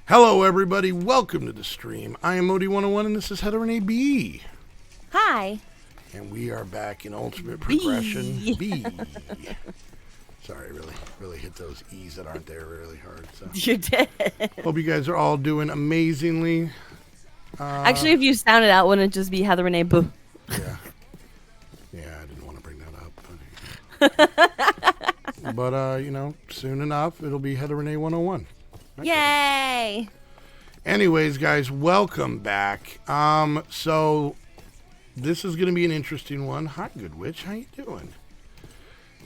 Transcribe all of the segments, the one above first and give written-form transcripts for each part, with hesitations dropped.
Hello, everybody. Welcome to the stream. I am Modi101, and this is Heather Renee B. Hi. And we are back in Ultimate Progression B. Sorry, really hit those E's that aren't there really hard. So. You did. Hope you guys are all doing amazingly. Actually, if you sound it out, wouldn't it just be Heather Renee Boo? Yeah. Yeah, I didn't want to bring that up. But, you know, soon enough, it'll be Heather Renee 101. Okay. Yay! Anyways, guys, welcome back. So this is going to be an interesting one. Hi, Good Witch. How you doing?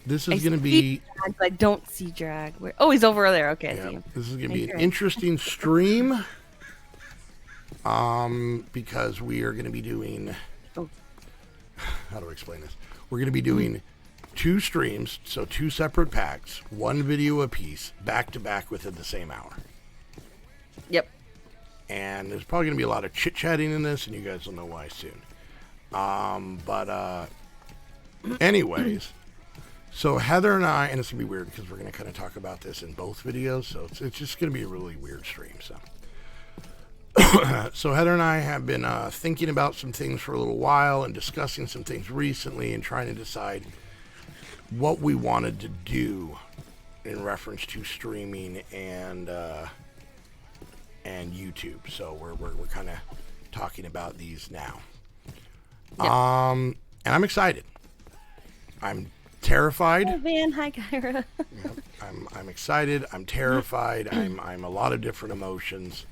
This is going to be... I don't see drag. Oh, he's over there. Okay. Yeah, this is going to be an interesting stream. Because we are going to be doing... Oh. How do I explain this? We're going to be doing 2 streams, so 2 separate packs, 1 video a piece, back-to-back within the same hour. Yep. And there's probably going to be a lot of chit-chatting in this, and you guys will know why soon. Anyways, so Heather and I, and it's going to be weird because we're going to kind of talk about this in both videos, so it's just going to be a really weird stream, so. So Heather and I have been thinking about some things for a little while and discussing some things recently and trying to decide what we wanted to do in reference to streaming and YouTube. So we're kind of talking about these now. Yep. And I'm excited. I'm terrified. Hi, Van. Hi, Kyra. Yep. I'm excited. I'm terrified. I'm a lot of different emotions.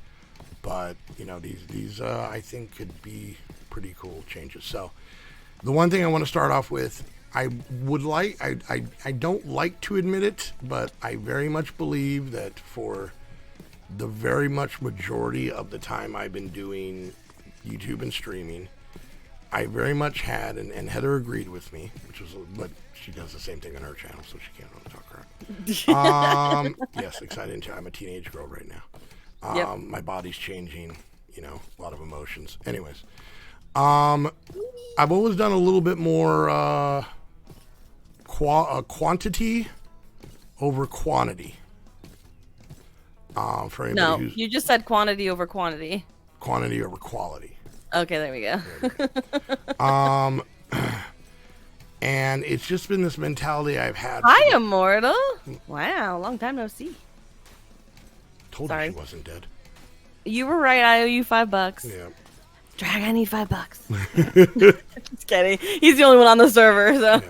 But, you know, these I think could be pretty cool changes. So the one thing I want to start off with, I don't like to admit it, but I very much believe that for the very much majority of the time I've been doing YouTube and streaming, I very much had, and Heather agreed with me, but she does the same thing on her channel, so she can't really talk crap. Yes, excited. I'm a teenage girl right now. Yep. My body's changing, you know, a lot of emotions. Anyways, I've always done a little bit more quantity over quantity. For anybody who's you just said quantity over quantity. Quantity over quality. Okay, there we go. And it's just been this mentality I've had. Hi, Immortal. Wow, long time no see. Told Sorry. her she wasn't dead. You were right. I owe you $5. Yeah. Drag, I need $5. Just kidding. He's the only one on the server, so.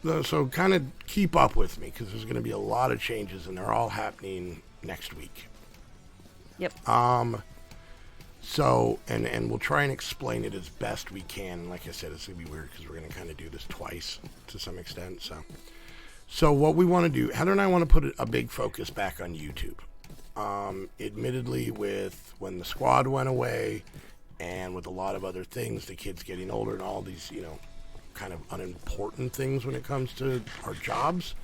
Yeah. So kind of keep up with me because there's going to be a lot of changes and they're all happening next week. Yep. So, and we'll try and explain it as best we can. Like I said, it's going to be weird because we're going to kind of do this twice to some extent. So what we want to do, Heather and I want to put a big focus back on YouTube. Admittedly, with when the squad went away and with a lot of other things, the kids getting older and all these, you know, kind of unimportant things when it comes to our jobs,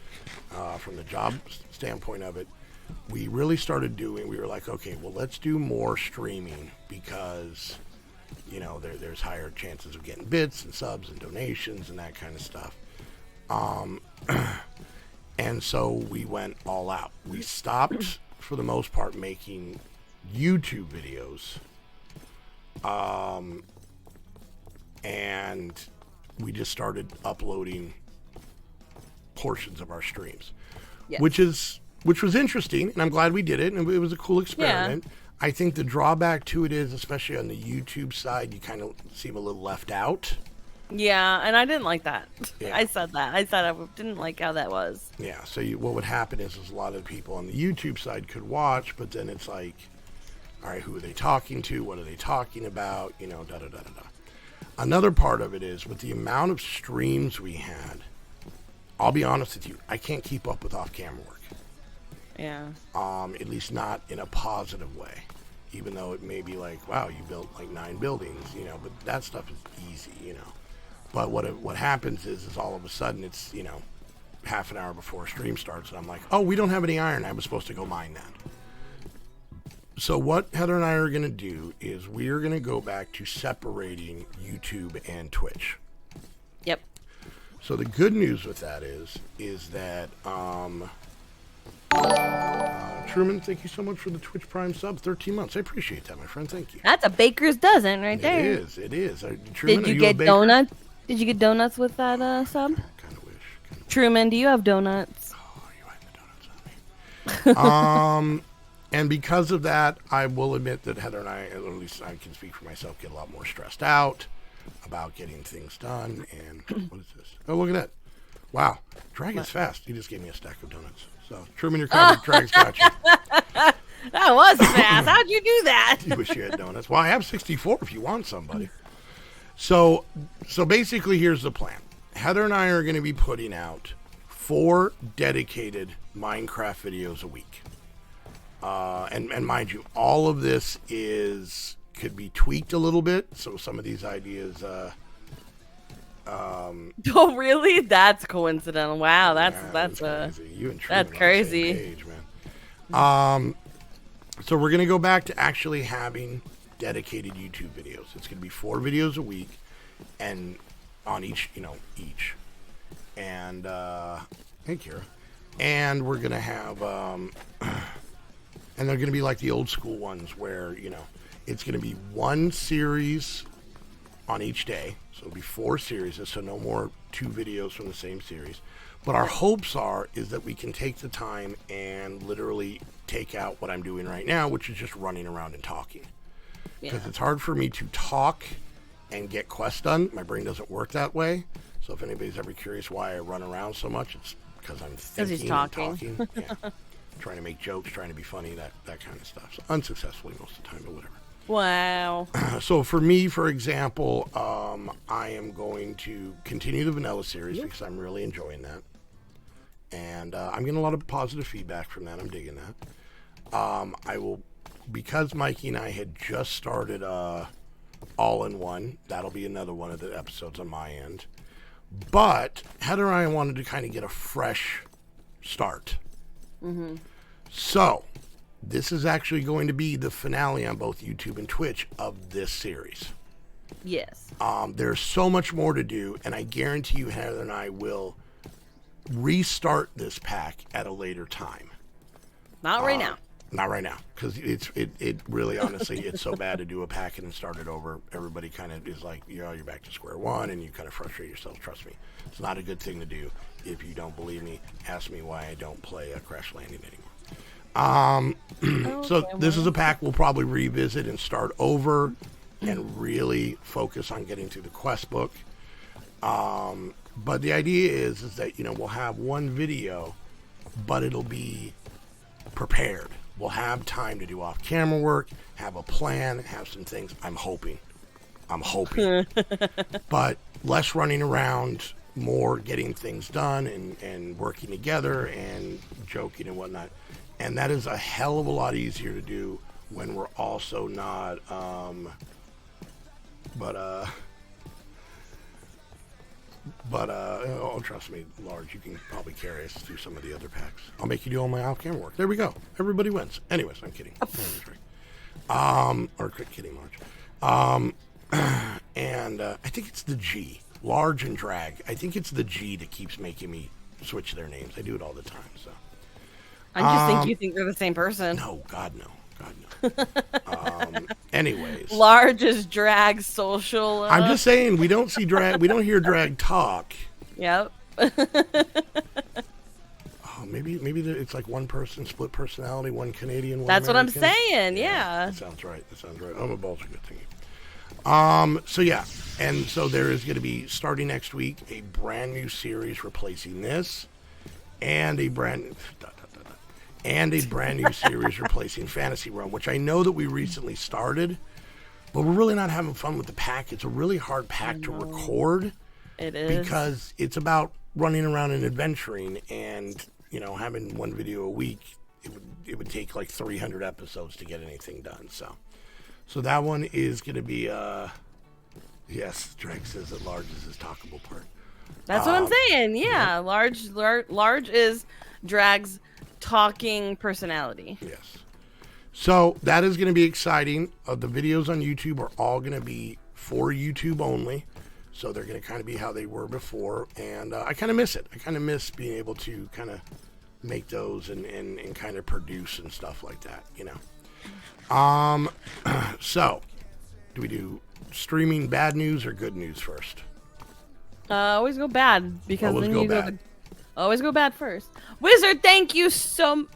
from the job standpoint of it, we really started we were like, okay, well, let's do more streaming because, you know, there's higher chances of getting bits and subs and donations and that kind of stuff. And so we went all out. We stopped, for the most part, making YouTube videos. And we just started uploading portions of our streams. Yes. Which was interesting, and I'm glad we did it, and it was a cool experiment. Yeah. I think the drawback to it is, especially on the YouTube side, you kind of seem a little left out. Yeah, and I didn't like that. Yeah. I said that. I said I didn't like how that was. Yeah, so what would happen is a lot of people on the YouTube side could watch, but then it's like, all right, who are they talking to? What are they talking about? You know, da-da-da-da-da. Another part of it is, with the amount of streams we had, I'll be honest with you, I can't keep up with off-camera work. Yeah. At least not in a positive way. Even though it may be like, wow, you built like 9 buildings, you know, but that stuff is easy, you know. But what happens is all of a sudden it's, you know, half an hour before a stream starts and I'm like, oh, we don't have any iron. I was supposed to go mine that. So what Heather and I are going to do is we are going to go back to separating YouTube and Twitch. Yep. So the good news with that is that I'm Truman, thank you so much for the Twitch Prime sub. 13 months. I appreciate that, my friend. Thank you. That's a baker's dozen right there. It is. It is. Truman, Did you are get a baker? donuts? Did you get donuts with that sub? Kind of wish. Truman, do you have donuts? Oh, you hiding the donuts on me. And because of that, I will admit that Heather and I, at least I can speak for myself, get a lot more stressed out about getting things done. And what is this? Oh, look at that. Wow. Drag is fast. He just gave me a stack of donuts. So, Truman, your comic Drag's got you. That was fast. How'd you do that? You wish you had donuts. Well, I have 64 if you want somebody. So basically, here's the plan. Heather and I are going to be putting out 4 dedicated Minecraft videos a week. And mind you, all of this could be tweaked a little bit. So some of these ideas, Oh, really? That's coincidental. Wow, that's crazy. You and Truman that's are on the crazy. same page, man. So we're gonna go back to actually having dedicated YouTube videos. It's gonna be 4 videos a week, and on each. And hey, Kira. And we're gonna have and they're gonna be like the old school ones where it's gonna be 1 series on each day. So it'll be 4 series, so no more 2 videos from the same series. But our hopes is that we can take the time and literally take out what I'm doing right now, which is just running around and talking. Because it's hard for me to talk and get quests done. My brain doesn't work that way. So if anybody's ever curious why I run around so much, it's because I'm thinking he's and talking. Yeah. Trying to make jokes, trying to be funny, that kind of stuff. So unsuccessfully most of the time, but whatever. Wow. So for me, for example, I am going to continue the vanilla series because I'm really enjoying that. And I'm getting a lot of positive feedback from that. I'm digging that. I will, because Mikey and I had just started All-in-One, that'll be another one of the episodes on my end. But Heather and I wanted to kind of get a fresh start. Mm-hmm. So this is actually going to be the finale on both YouTube and Twitch of this series. Yes. There's so much more to do, and I guarantee you Heather and I will restart this pack at a later time. Not right now. Not right now, because it really, honestly, it's so bad to do a pack and then start it over. Everybody kind of is like, you're back to square one, and you kind of frustrate yourself. Trust me, it's not a good thing to do. If you don't believe me, ask me why I don't play Crash Landing anymore. So this is a pack we'll probably revisit and start over and really focus on getting through the quest book. But the idea is that, we'll have one video, but it'll be prepared. We'll have time to do off-camera work, have a plan, have some things. I'm hoping. But less running around, more getting things done and working together and joking and whatnot. And that is a hell of a lot easier to do when we're also not, trust me, Large, you can probably carry us through some of the other packs. I'll make you do all my off-camera work. There we go. Everybody wins. Anyways, I'm kidding. Or kidding, Large. And I think it's the G. Large and Drag. I think it's the G that keeps making me switch their names. I do it all the time, so. I just think you think they're the same person. No, God, no. Anyways. Large is Drag social. I'm just saying, we don't see Drag, we don't hear Drag talk. Yep. Maybe it's like one person, split personality, one Canadian, one That's American. What I'm saying, yeah. That sounds right. I'm a balls are good thingy. So yeah, and so there is going to be, starting next week, a brand new series replacing this, and a brand new series replacing Fantasy Realm, which I know that we recently started, but we're really not having fun with the pack. It's a really hard pack to record. It is. Because it's about running around and adventuring, and having one video a week, it would take like 300 episodes to get anything done. So that one is going to be yes, Drake says that Large is his talkable part. That's what I'm saying. Yeah, Large is Drag's talking personality. Yes. So that is going to be exciting. The videos on YouTube are all going to be for YouTube only. So they're going to kind of be how they were before. And I kind of miss it. I kind of miss being able to kind of make those and kind of produce and stuff like that, So, do we do streaming bad news or good news first? Always go bad because Always then go you bad. Always go bad first. Wizard, thank you so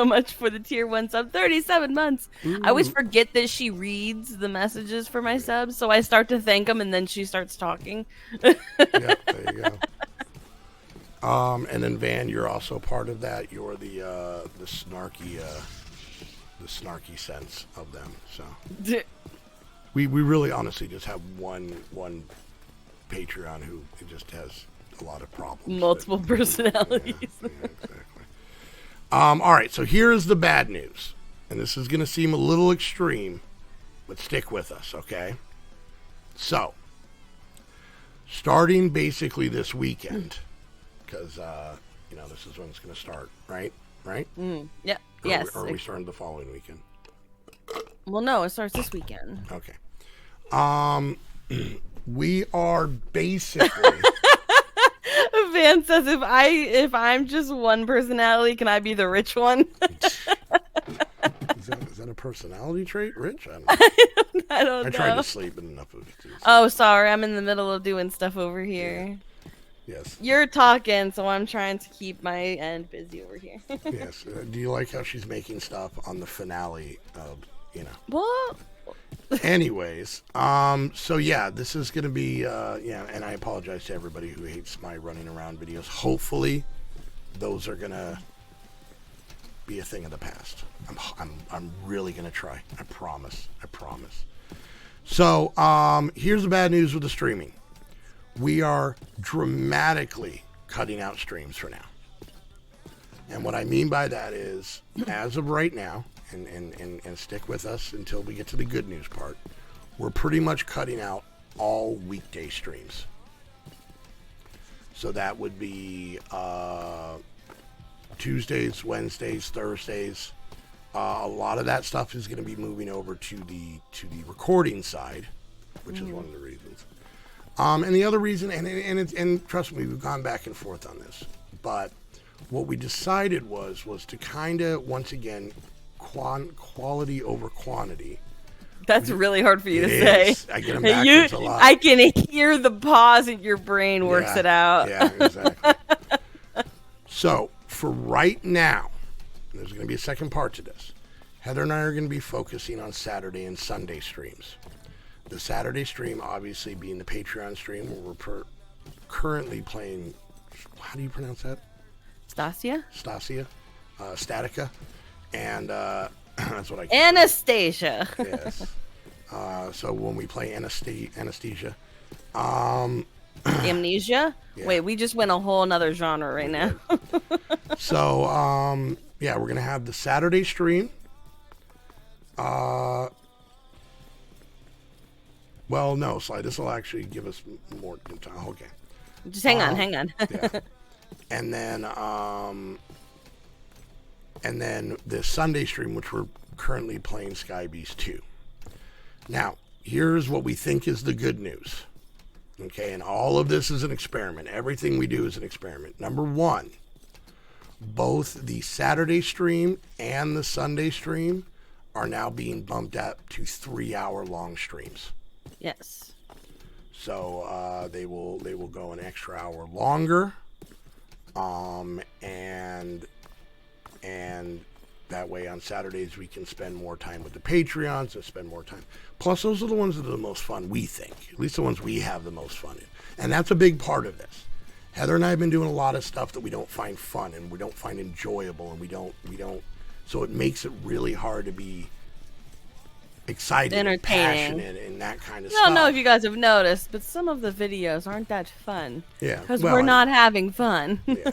much for the tier 1 sub. 37 months. I always forget that she reads the messages for my subs, so I start to thank them and then she starts talking. Yep, there you go. And then Van, you're also part of that. You're the snarky sense of them. So we really honestly just have one Patreon who just has a lot of problems. Multiple personalities. Yeah, exactly. All right, so here's the bad news. And this is going to seem a little extreme, but stick with us, okay? So, starting basically this weekend, because, this is when it's going to start, right? Right? Yeah. Yes. Or are we starting the following weekend? Well, no, it starts this weekend. Okay. We are basically... Van says, if I'm just one personality, can I be the rich one? Is that a personality trait, Rich? I don't know. I don't know. I tried to sleep enough of it. Oh, sorry. I'm in the middle of doing stuff over here. Yeah. Yes. You're talking, so I'm trying to keep my end busy over here. Yes. Do you like how she's making stuff on the finale of, What? Anyways, so yeah, this is going to be, and I apologize to everybody who hates my running around videos. Hopefully, those are going to be a thing of the past. I'm really going to try. I promise. So, here's the bad news with the streaming. We are dramatically cutting out streams for now. And what I mean by that is, as of right now, and stick with us until we get to the good news part, we're pretty much cutting out all weekday streams. So that would be Tuesdays, Wednesdays, Thursdays. A lot of that stuff is going to be moving over to the recording side, which is one of the reasons. And the other reason, and trust me, we've gone back and forth on this, but what we decided was to kind of, once again, quality over quantity. That's really hard for you to say. I get them backwards a lot. I can hear the pause in your brain works it out. Yeah, exactly. So, for right now, there's going to be a second part to this. Heather and I are going to be focusing on Saturday and Sunday streams. The Saturday stream, obviously, being the Patreon stream, where we're currently playing, how do you pronounce that? Stasia? Statica. And that's what I call Anastasia. Yes. So when we play Anesthesia. Amnesia? Yeah. Wait, we just went a whole nother genre right now. So, we're going to have the Saturday stream. Well, no, Sly, this will actually give us more time. Okay. Just hang on. Yeah. And then the Sunday stream, which we're currently playing Sky Beast 2. Now, here's what we think is the good news. Okay, and all of this is an experiment. Everything we do is an experiment. Number one, both the Saturday stream and the Sunday stream are now being bumped up to 3-hour long streams. Yes. So they will go an extra hour longer, and that way on Saturdays we can spend more time with the Patreons and spend more time. Plus, those are the ones that are the most fun, we think. At least the ones we have the most fun in. And that's a big part of this. Heather and I have been doing a lot of stuff that we don't find fun and we don't find enjoyable, and we don't. So it makes it really hard to be excited and passionate and that kind of stuff. I don't know if you guys have noticed, but some of the videos aren't that fun. Yeah. Because we're not having fun. Yeah.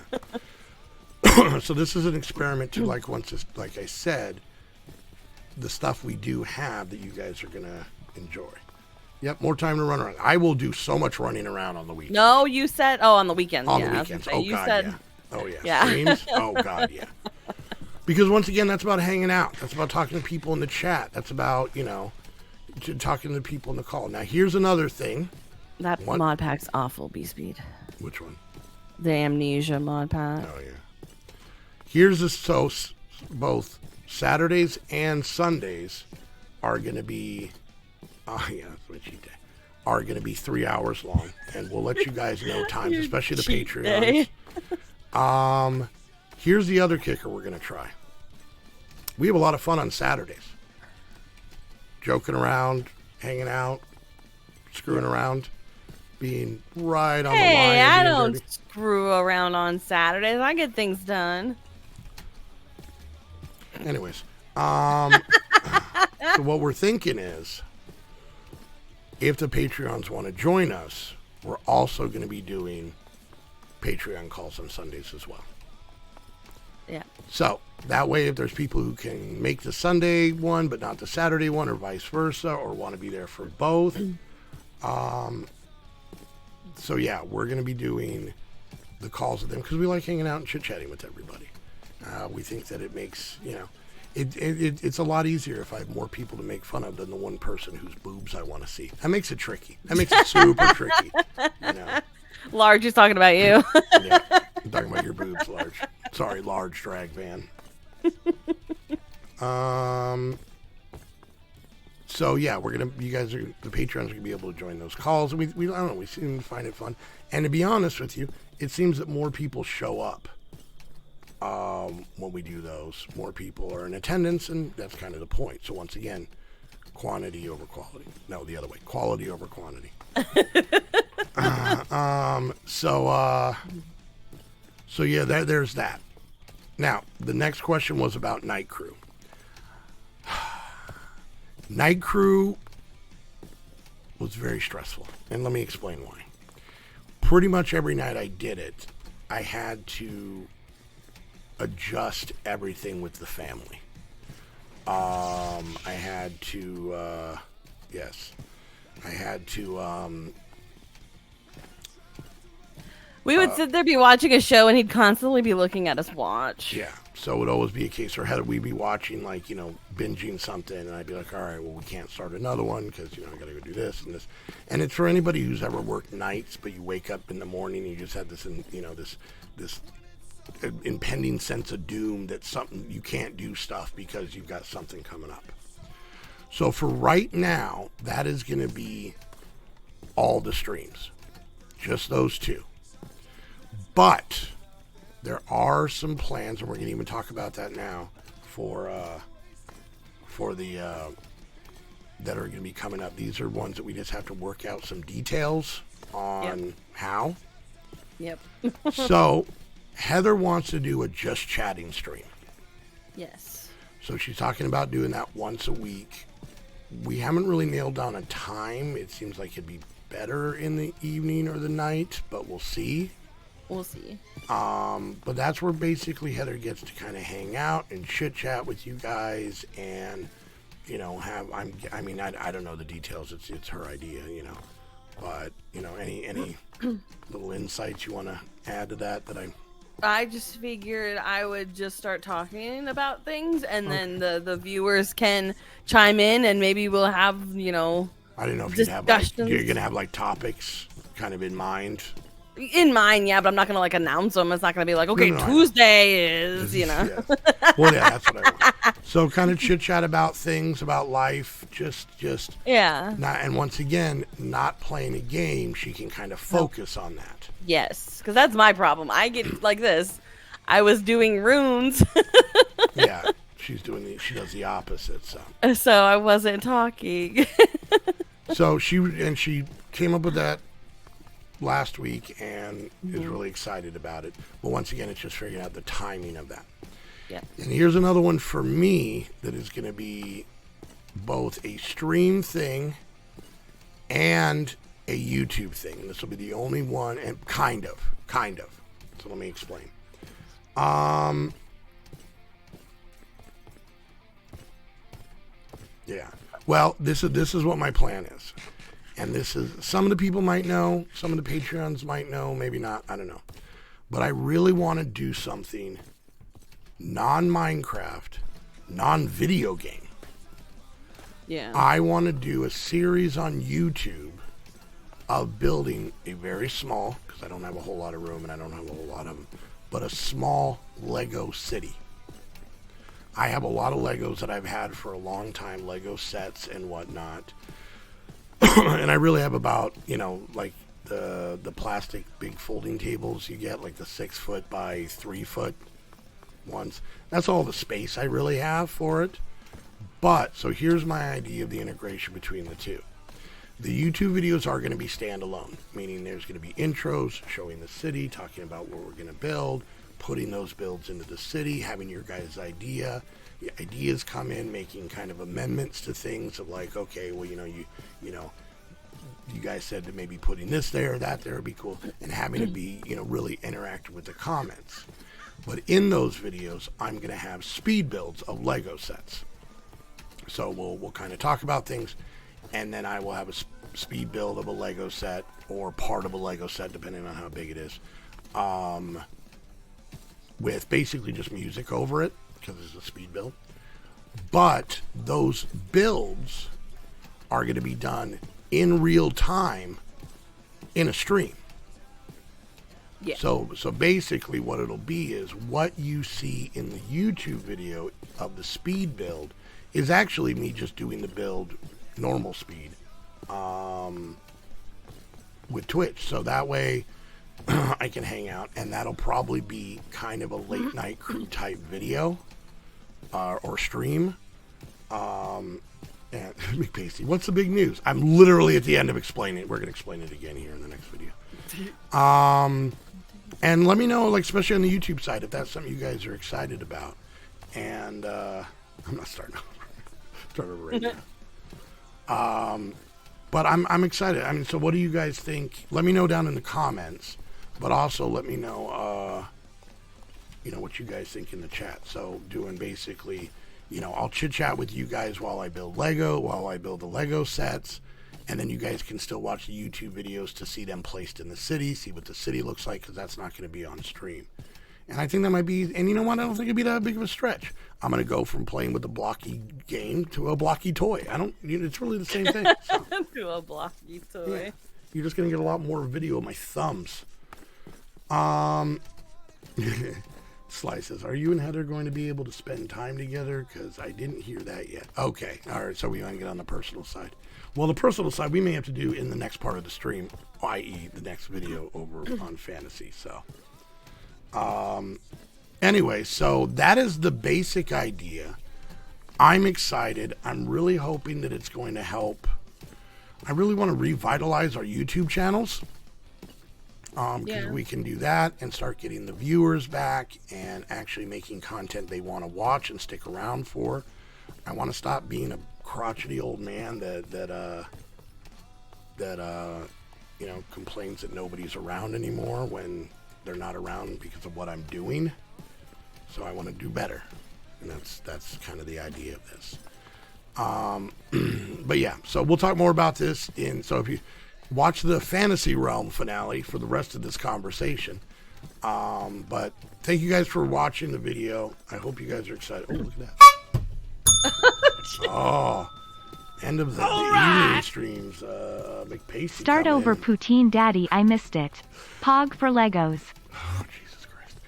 So this is an experiment to, like I said, the stuff we do have that you guys are going to enjoy. Yep, more time to run around. I will do so much running around on the weekends. No, you said, on the weekends. On the weekends. Oh, you God, said, yeah. Oh, yeah. Yeah. Streams? Oh, God, yeah. Because, once again, that's about hanging out. That's about talking to people in the chat. That's about, talking to people in the call. Now, here's another thing. That mod pack's awful, B-Speed. Which one? The Amnesia mod pack. Oh, yeah. Here's the both Saturdays and Sundays are going to be, are going to be 3 hours long, and we'll let you guys know times, especially the Patreons. Here's the other kicker we're going to try. We have a lot of fun on Saturdays. Joking around, hanging out, screwing around, being right on the line. Hey, I don't screw around on Saturdays. I get things done. Anyways, so what we're thinking is, if the Patreons want to join us, we're also going to be doing Patreon calls on Sundays as well. Yeah. So that way, if there's people who can make the Sunday one but not the Saturday one, or vice versa, or want to be there for both, so yeah, we're going to be doing the calls with them because we like hanging out and chit-chatting with everybody. We think that it makes, it's a lot easier if I have more people to make fun of than the one person whose boobs I want to see. That makes it tricky. That makes it super tricky. Large is talking about you. Yeah, I'm talking about your boobs, Large. Sorry, Large drag van. So yeah, the Patreons are gonna be able to join those calls, and we I don't know, we seem to find it fun. And to be honest with you, it seems that more people show up when we do those. More people are in attendance, and that's kind of the point. So once again, quantity over quality. No, the other way, quality over quantity. So yeah, there's that. Now, the next question was about Night Crew. Night Crew was very stressful, and let me explain why. Pretty much every night I did it, I had to adjust everything with the family. I had to, We would sit there, be watching a show, and he'd constantly be looking at us watch. Yeah, so it would always be a case, or had we be watching, binging something, and I'd be like, all right, well, we can't start another one because, I got to go do this and this. And it's for anybody who's ever worked nights, but you wake up in the morning and you just have this, this impending sense of doom that something, you can't do stuff because you've got something coming up. So for right now, that is going to be all the streams, just those two. But there are some plans, and we're going to even talk about that now, for the that are going to be coming up. These are ones that we just have to work out some details on how. Yep. So Heather wants to do a just chatting stream. Yes. So she's talking about doing that once a week. We haven't really nailed down a time. It seems like it'd be better in the evening or the night, but we'll see. We'll see. But that's where basically Heather gets to kind of hang out and chit chat with you guys, and I don't know the details. It's her idea, But any little insights you want to add to that I just figured I would just start talking about things, and then the viewers can chime in, and maybe we'll have I didn't know if you're gonna have topics kind of in mind. In mind, yeah, but I'm not gonna announce them. It's not gonna be like, okay, no, Tuesday is, Yeah. Well, yeah, that's what I want. So kind of chit chat about things, about life, just yeah. And once again, not playing a game. She can kind of focus on that. Yes, because that's my problem. I get like this. I was doing runes. Yeah, she does the opposite. So I wasn't talking. So she came up with that last week and is really excited about it. But once again, it's just figuring out the timing of that. Yeah. And here's another one for me that is going to be both a stream thing and a YouTube thing. This will be the only one, and kind of. So let me explain. Yeah. Well, this is what my plan is. And this is, some of the people might know, some of the Patreons might know, maybe not, I don't know. But I really want to do something non-Minecraft, non-video game. Yeah. I want to do a series on YouTube of building a very small, because I don't have a whole lot of room and I don't have a whole lot of but a small Lego city. I have a lot of Legos that I've had for a long time, Lego sets and whatnot. And I really have about, like the plastic big folding tables you get, like the 6 foot by 3 foot ones. That's all the space I really have for it. But, so here's my idea of the integration between the two. The YouTube videos are going to be standalone, meaning there's going to be intros showing the city, talking about what we're going to build, putting those builds into the city, having your guys' ideas come in, making kind of amendments to things of like, okay, well, you guys said that maybe putting this there or that there would be cool, and having it be, really interactive with the comments. But in those videos, I'm going to have speed builds of Lego sets. So we'll kind of talk about things, and then I will have a speed build of a Lego set, or part of a Lego set, depending on how big it is, with basically just music over it, because it's a speed build. But those builds are going to be done in real time in a stream. Yeah. So basically what it'll be is what you see in the YouTube video of the speed build is actually me just doing the build normal speed with Twitch. So that way I can hang out, and that'll probably be kind of a late night crew type video or stream. And McPasty, what's the big news? I'm literally at the end of explaining it. We're going to explain it again here in the next video. And let me know, like, especially on the YouTube side, if that's something you guys are excited about. And I'm not starting over. Start over right now. But I'm excited. I mean, so what do you guys think? Let me know down in the comments. But also let me know, what you guys think in the chat. So doing basically, I'll chit chat with you guys while I build the Lego sets. And then you guys can still watch the YouTube videos to see them placed in the city, see what the city looks like, because that's not going to be on stream. And I think that might be, and you know what? I don't think it'd be that big of a stretch. I'm going to go from playing with a blocky game to a blocky toy. It's really the same thing. So. To a blocky toy. Yeah. You're just going to get a lot more video of my thumbs. Sly says, are you and Heather going to be able to spend time together? Because I didn't hear that yet. Okay. All right. So we want to get on the personal side. Well, the personal side we may have to do in the next part of the stream, i.e. the next video over on fantasy. So, anyway, so that is the basic idea. I'm excited. I'm really hoping that it's going to help. I really want to revitalize our YouTube channels. Because we can do that and start getting the viewers back and actually making content they want to watch and stick around for. I want to stop being a crotchety old man that complains that nobody's around anymore when they're not around because of what I'm doing. So I want to do better, and that's kind of the idea of this. But yeah, so we'll talk more about this so if you watch the Fantasy Realm finale for the rest of this conversation. But thank you guys for watching the video. I hope you guys are excited. Oh, look at that. Oh, end of the evening streams. McPasty. Start over, Poutine Daddy. I missed it. Pog for Legos. Oh, Jesus Christ.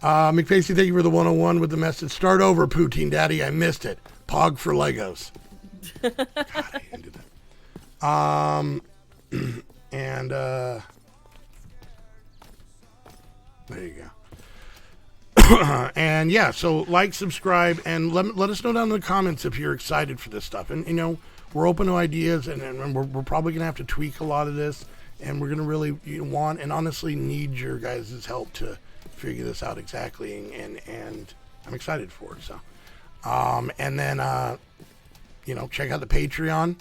McPasty, thank you for the 101 with the message. Start over, Poutine Daddy. I missed it. Pog for Legos. God, I ended that. And there you go. And yeah, so like, subscribe, and let us know down in the comments if you're excited for this stuff. And we're open to ideas, and we're probably gonna have to tweak a lot of this, and we're gonna really want and honestly need your guys' help to figure this out exactly. And I'm excited for it. So, and then check out the Patreon.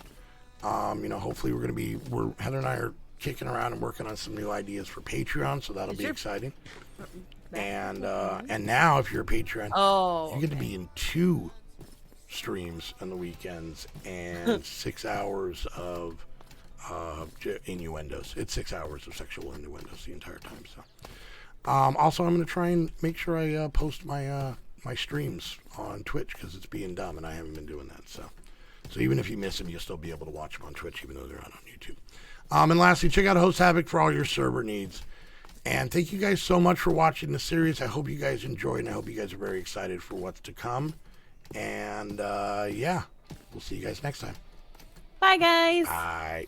Hopefully Heather and I are kicking around and working on some new ideas for Patreon, so that'll be exciting. And now if you're a Patreon, you get to be in 2 streams on the weekends and 6 hours of innuendos. It's 6 hours of sexual innuendos the entire time. So, also I'm going to try and make sure I post my my streams on Twitch, because it's being dumb and I haven't been doing that. So even if you miss them, you'll still be able to watch them on Twitch, even though they're not on YouTube. And lastly, check out Host Havoc for all your server needs. And thank you guys so much for watching the series. I hope you guys enjoyed, and I hope you guys are very excited for what's to come. And yeah, we'll see you guys next time. Bye, guys. Bye.